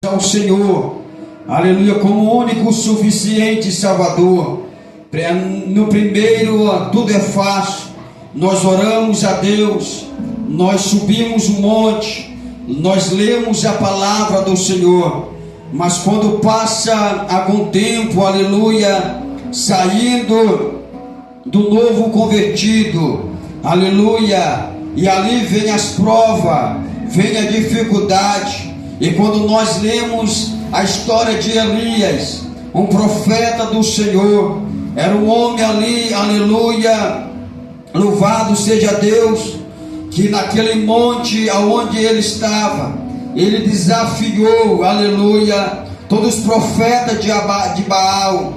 ao Senhor, aleluia, como único, suficiente Salvador. No primeiro, tudo é fácil. Nós oramos a Deus, nós subimos o monte, nós lemos a palavra do Senhor. Mas quando passa algum tempo, aleluia, saindo do novo convertido, aleluia, e ali vem as provas, vem a dificuldade. E quando nós lemos a história de Elias, um profeta do Senhor, era um homem ali, aleluia, louvado seja Deus, que naquele monte aonde ele estava, ele desafiou, aleluia, todos os profetas de Baal,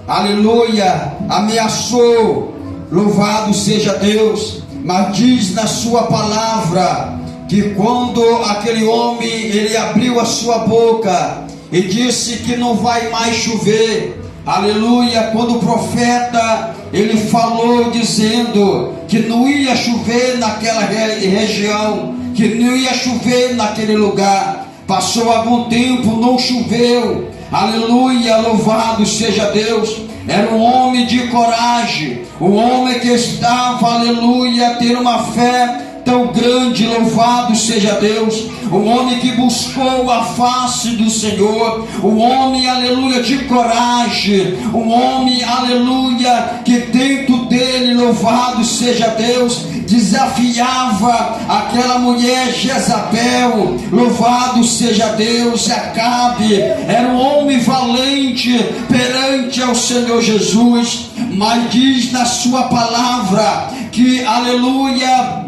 aleluia, ameaçou, louvado seja Deus. Mas diz na sua palavra que quando aquele homem, ele abriu a sua boca e disse que não vai mais chover, aleluia, quando o profeta, ele falou dizendo que não ia chover naquela região, que não ia chover naquele lugar, passou algum tempo, não choveu, aleluia, louvado seja Deus. Era um homem de coragem, um homem que estava, aleluia, ter uma fé tão grande, louvado seja Deus. Um homem que buscou a face do Senhor, um homem, aleluia, de coragem, um homem, aleluia, que dentro dele, louvado seja Deus, desafiava aquela mulher Jezabel, louvado seja Deus. Acabe era um homem valente perante ao Senhor Jesus, mas diz na sua palavra que, aleluia,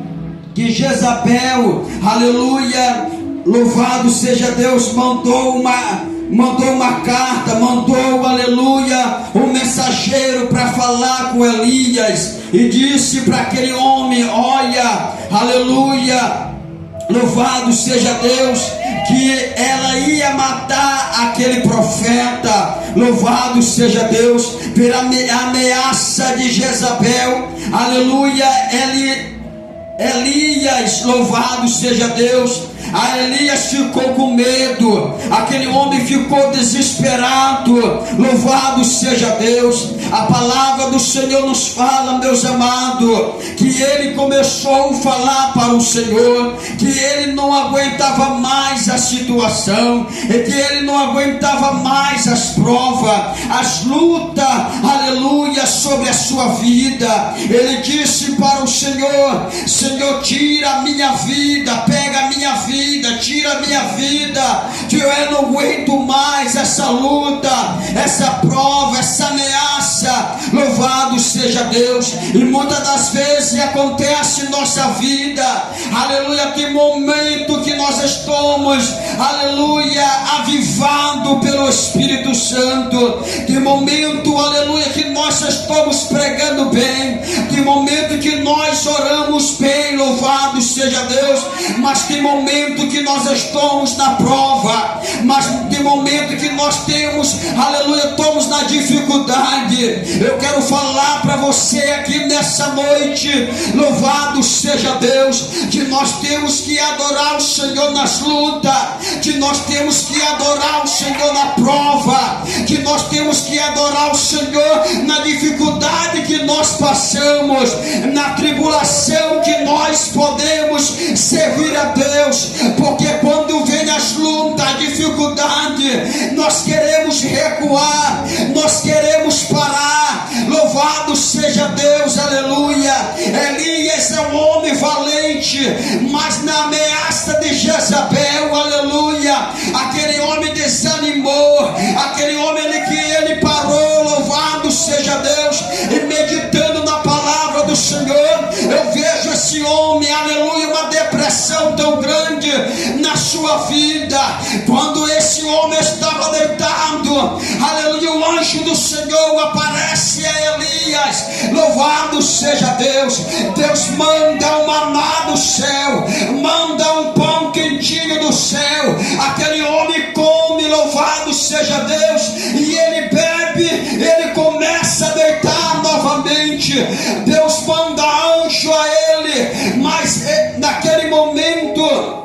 que Jezabel, aleluia, louvado seja Deus, mandou uma carta, mandou, aleluia, um mensageiro para falar com Elias, e disse para aquele homem: olha, aleluia, louvado seja Deus, que ela ia matar aquele profeta, louvado seja Deus, pela ameaça de Jezabel, aleluia. Elias, louvado seja Deus, a Elias ficou com medo, aquele homem ficou desesperado, louvado seja Deus. A palavra do Senhor nos fala, meus amados, que ele começou a falar para o Senhor, que ele não aguentava mais a situação, e que ele não aguentava mais as provas, as lutas, aleluia, sobre a sua vida. Ele disse para o Senhor: Senhor, tira a minha vida, pega a minha vida, tira a minha vida, que eu não aguento mais essa luta, essa prova, essa ameaça. Louvado seja Deus. E muitas das vezes acontece em nossa vida, aleluia, tem momento que nós estamos, aleluia, avivado pelo Espírito Santo, tem momento, aleluia, que nós estamos pregando bem, tem momento que nós oramos bem, louvado seja Deus, mas tem momento que nós estamos na prova, mas tem momento que nós temos, aleluia, estamos na dificuldade. Eu quero falar para você aqui nessa noite, louvado seja Deus, que nós temos que adorar o Senhor nas lutas, que nós temos que adorar o Senhor na prova, que nós temos que adorar o Senhor na dificuldade que nós passamos, na tribulação que nós podemos servir a Deus, porque quando vem as lutas, a dificuldade, nós queremos recuar, nós queremos parar. Louvado seja Deus, aleluia. Elias é um homem valente, mas na ameaça de Jezabel, aleluia, aquele homem desanimou, aquele homem que ele parou, louvado seja Deus, e meditando na palavra do Senhor, eu vejo esse homem, aleluia, uma depressão tão grande na sua vida. Quando esse homem estava deitado, aleluia, o anjo do Senhor aparece a Elias, louvado seja Deus. Deus manda um maná do céu, manda um pão quentinho do céu, aquele homem come, louvado seja Deus, e ele bebe, ele começa a deitar novamente. Deus manda anjo a ele, mas naquele momento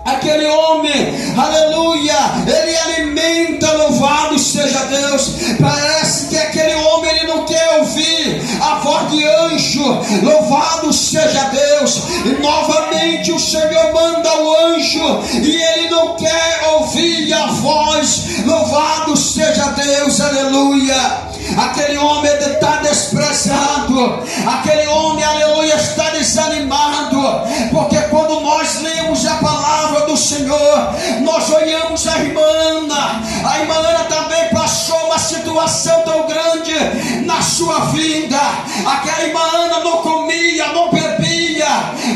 aquele homem, aleluia, ele alimenta, louvado seja Deus. Parece que aquele homem ele não quer ouvir a voz de anjo, louvado seja Deus. E novamente o Senhor manda o anjo e ele não quer ouvir a voz, louvado seja Deus, aleluia. Aquele homem está desprezado, aquele homem, aleluia, está desanimado, porque quando nós lemos a palavra do Senhor, nós olhamos a irmã Ana também passou uma situação tão grande na sua vida. Aquela irmã Ana não comia, não bebia,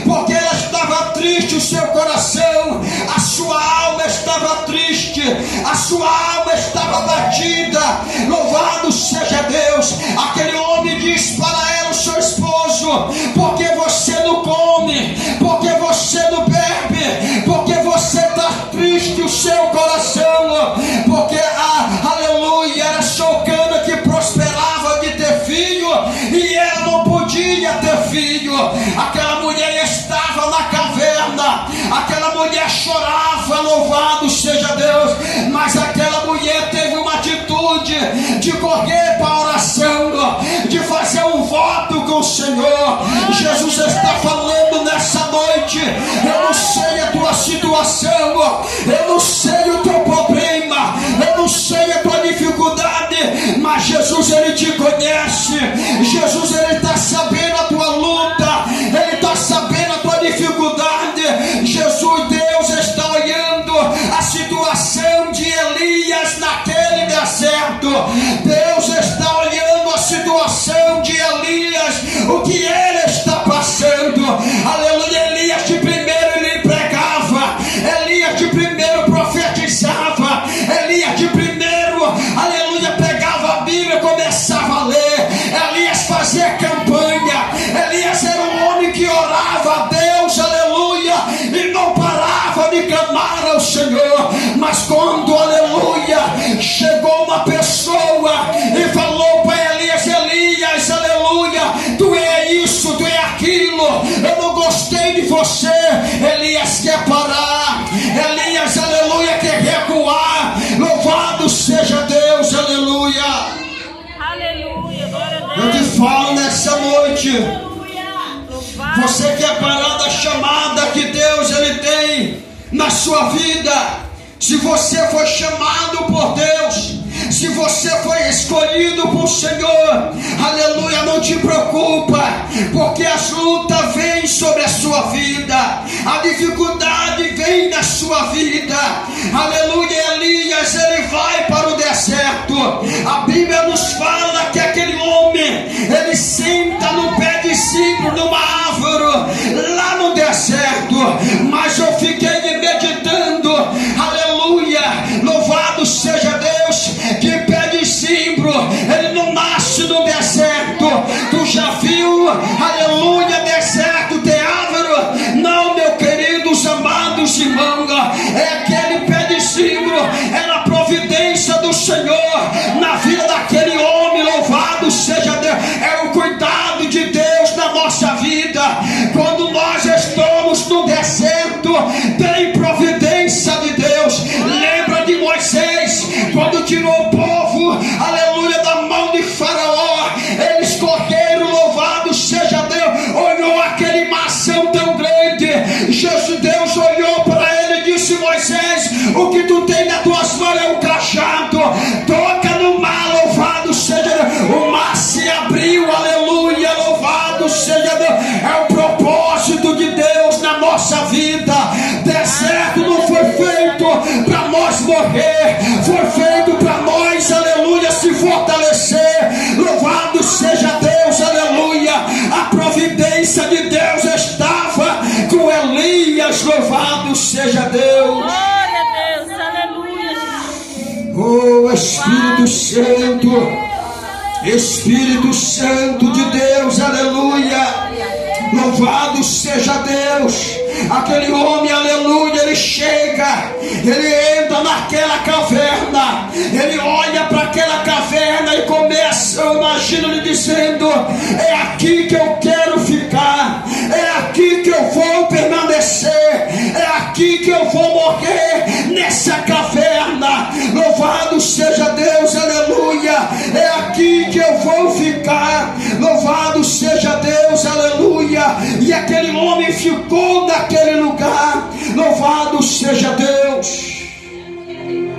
porque ela estava triste, o seu coração, a sua alma estava triste, a sua alma estava batida, louvado seja Deus. Aquele homem diz para ela, o seu esposo: porque você não come, porque você não bebe, porque você está triste o seu coração, porque aleluia, era Chocana que prosperava de ter filho e ela não podia ter filho. Aquela mulher estava na caverna, aquela mulher chorava, louvado seja Deus, mas aquela mulher teve uma atitude de correr para a oração, de fazer um voto com o Senhor. Jesus está falando nessa noite: eu não sei a tua situação, eu não sei o teu problema, eu não sei a tua dificuldade, mas Jesus ele te conhece. Jesus ele está sabendo a tua luta, ele está sabendo a tua dificuldade. Jesus, Deus está olhando a situação de Elias naquele deserto. Deus está olhando a situação de Elias, o que ele está passando. Aleluia. Elias de primeiro ele pregava, Elias de primeiro profetizava, Elias de primeiro, aleluia, pegava a Bíblia e começava a ler. Elias fazia campanha, Elias era um homem que orava a Deus, aleluia, e não parava de clamar ao Senhor. Mas quando, aleluia, chegou uma pessoa e falou para Elias: Elias, aleluia, tu é isso, tu é aquilo, eu não gostei de você. Elias quer parar, Elias, aleluia, quer recuar. Louvado seja Deus, aleluia. Aleluia, glória a Deus. Eu te falo nessa noite, você quer parar da chamada que Deus ele tem na sua vida. Se você foi chamado por Deus, se você foi escolhido por Senhor, aleluia, não te preocupa, porque as lutas vêm sobre a sua vida, a dificuldade vem na sua vida, aleluia. Elias ele vai para o deserto. A Bíblia nos fala que aquele homem ele senta no pé de cipro, numa árvore lá no deserto. Mas eu fiquei meditando, aleluia, louvado seja Deus, que pé de cipro ele não nasce no deserto. Tu já viu, aleluia, deserto ter árvore? Não, meu queridos amados irmãos, é aquele pé de cipro, era a providência do Senhor na vida daquele homem, louvado seja Deus. É o cuidado de Deus na nossa vida. Quando nós estamos no deserto, tem providência de Deus. Lembra de Moisés, quando tirou o povo, aleluia, da mão de Faraó, eles correram, louvado seja Deus. Olhou aquele maçã tão grande, Deus olhou para ele e disse: Moisés, o que tu tem nas tuas mãos é um cajado, toca no mar, louvado seja Deus. O mar se abriu, aleluia, louvado seja Deus. É o propósito de Deus na nossa vida. Deserto não foi feito para nós morrer, foi feito para nós, aleluia, se fortalecer. Louvado seja Deus, aleluia. A providência de Deus estava com Elias, louvado seja Deus. Glória a Deus, aleluia. Oh Espírito Santo, Espírito Santo de Deus, aleluia, louvado seja Deus. Aquele homem, aleluia, ele chega, ele entra naquela caverna, ele olha para aquela caverna e começa, eu imagino ele dizendo: é aqui que eu quero ficar, é aqui que eu vou permanecer, é aqui que eu vou morrer, nesse seja Deus.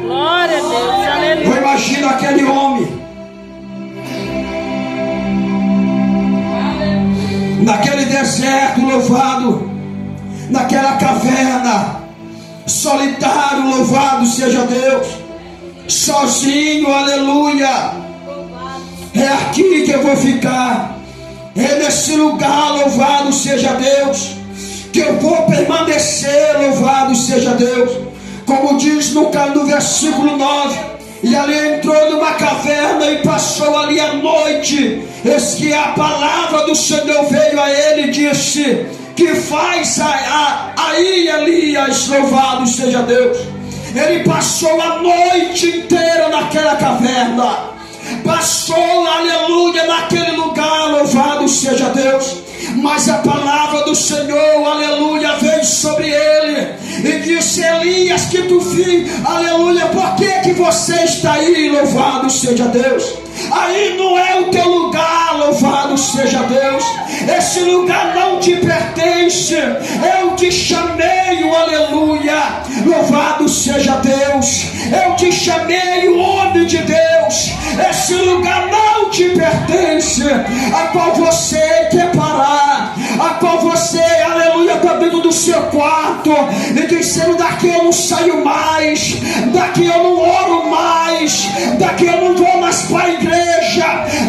Glória a Deus. Aleluia. Eu imagino aquele homem naquele deserto, louvado, naquela caverna, solitário, louvado seja Deus, sozinho, aleluia. É aqui que eu vou ficar, é nesse lugar, louvado seja Deus, que eu vou permanecer, louvado seja Deus. Como diz no versículo 9, e ali entrou numa caverna e passou ali a noite. Eis que a palavra do Senhor veio a ele e disse: que faz aí, Elias? Louvado seja Deus. Ele passou a noite inteira naquela caverna, passou, aleluia, naquele lugar, louvado seja Deus. Mas a palavra do Senhor, aleluia, veio sobre ele e disse: Elias, que tu filho, aleluia, por que você está aí? Louvado seja Deus. Aí não é o teu lugar, louvado seja Deus. Esse lugar não te pertence. Eu te chamei, aleluia, louvado seja Deus. Eu te chamei, o homem de Deus. Esse lugar não te pertence, a qual você quer parar, a qual você, aleluia, está dentro do seu quarto e dizendo: daqui eu não saio mais, daqui eu não oro mais, daqui eu não vou mais para a igreja,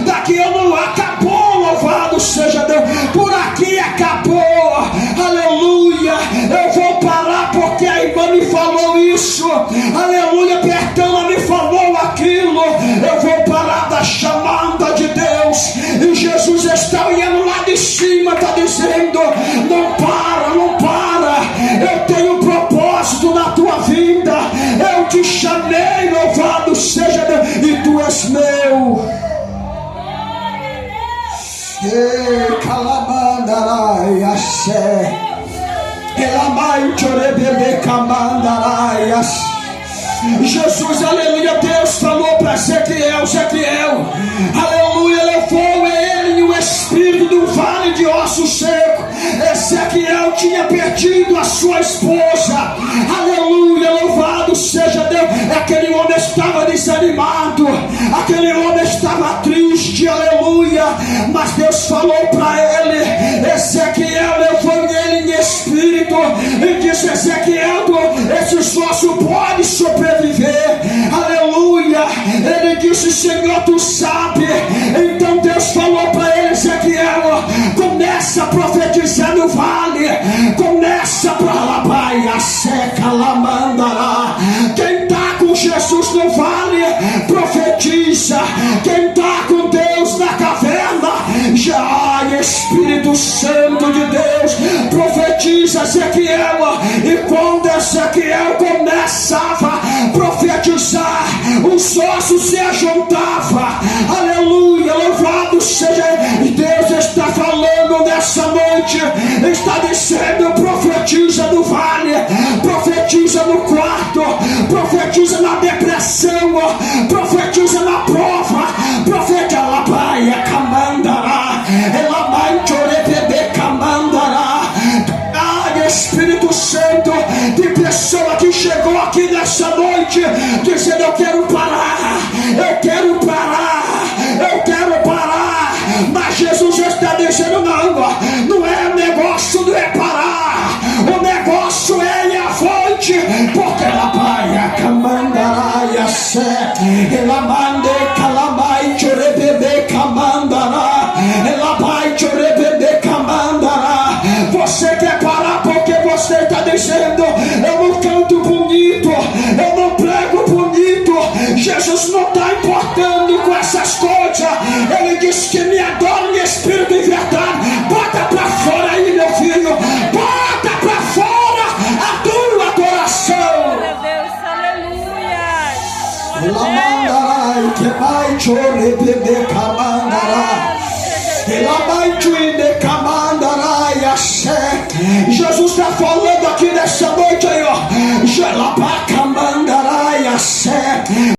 daqui eu não, acabou, louvado seja Deus, por aqui acabou, aleluia, eu vou parar porque a irmã me falou isso, aleluia, Bertana me falou aquilo, eu vou parar da chamada de Deus. E Jesus está olhando lá de cima, está dizendo: não para, não para, eu tenho um propósito na tua vida, eu te chamei, louvado seja Deus, e tu és meu. Ei, calamandarai, axé, elamai, chorebebe, camandarai. Jesus, aleluia, Deus falou para Ezequiel, aleluia, levou ele e o espírito do vale de ossos secos. Ezequiel tinha perdido a sua esposa, aleluia, louvado seja Deus. Aquele homem estava desanimado, aquele homem estava triste, aleluia, mas Deus falou para ele, Ezequiel, levou ele em espírito e disse: Ezequiel, esses ossos podem sobreviver, aleluia. Ele disse: Senhor, tu sabe. Então Deus falou para ele: Ezequiel, começa a profetizar no vale, começa para lá, vai, a seca, lá mandará. Quem está com Jesus no vale, profetiza. Quem está com Deus na caverna, já Espírito Santo de Deus, profetiza, Ezequiel. E quando Ezequiel começava a profetizar, os ossos se ajuntavam, aleluia, louvado seja Deus. Está falando nessa noite, está dizendo: profetiza no vale, profetiza no quarto, profetiza na depressão, profetiza na prova, profetiza lá, pai, a camandará, ela vai chorebebe, camandará. Espírito Santo, de pessoa que chegou aqui nessa noite dizendo: eu quero parar, eu quero parar, eu quero parar. Mas Jesus está dizendo: não é negócio, não é parar, o negócio é ir avante, porque ela vai a camandará e a sé, ela mande calamai chorebebe camandará, ela vai chorebebe camandará. Você quer parar porque você está dizendo: eu não canto bonito, eu não prego bonito. Jesus não está importando com essas coisas. Ele diz que me adora em espírito e verdade. Bota para fora aí, meu filho, bota para fora a tua adoração. Glória a Deus, aleluia. Ela mandará, que vai chorebebe camandará, ela vai chorebebe camandará. Jesus está falando aqui nessa noite aí, ó.